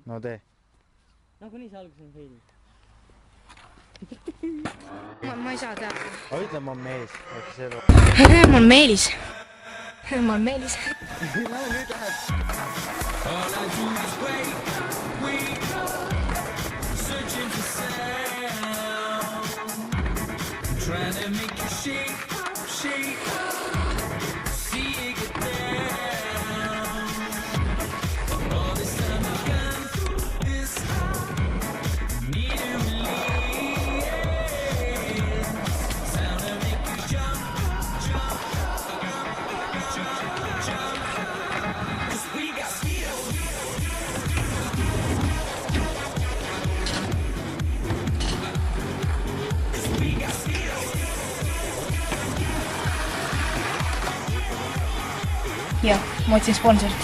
no tee. Nagunii see alguses on feili. Ma ei saa teada. Aga ütle, ma on Meelis. Ma on Meelis. Ma on Meelis. No nüüd läheb. Trying to make you shake, shake. See you get down. All this time I've gone through this. Need to release. Sound to make you jump, jump, jump, jump. 'Cause we got skills. Jah, ma otsin sponsorit.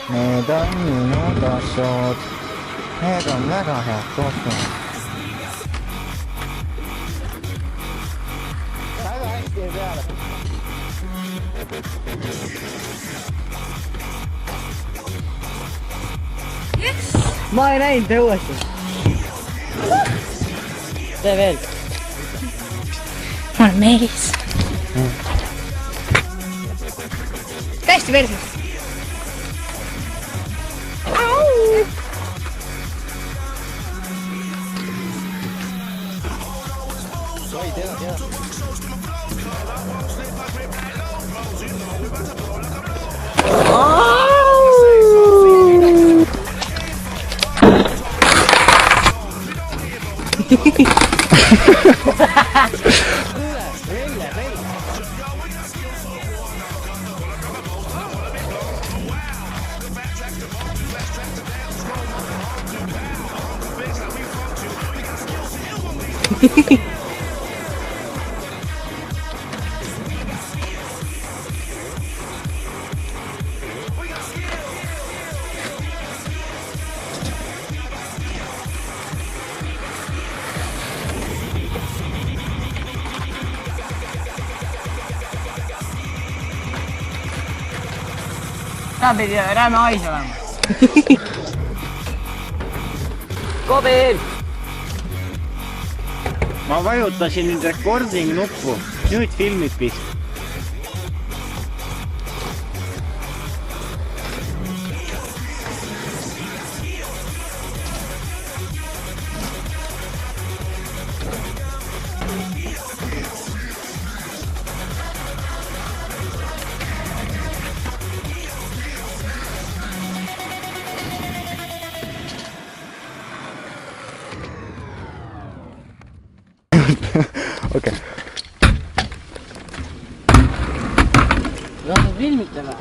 Need on minu tossud. Need on väga head tossud. Väga hästi jäi peale. Ma ei näinud, tee uuesti. Tee veel. Ma olen Meelis. Täiesti versus. Oi, tea. Ta pidi räme hais olema. Kobel! Ma vajutasin nüüd recording nuppu. Nüüd filmid vist. Okei. Lased filmita või?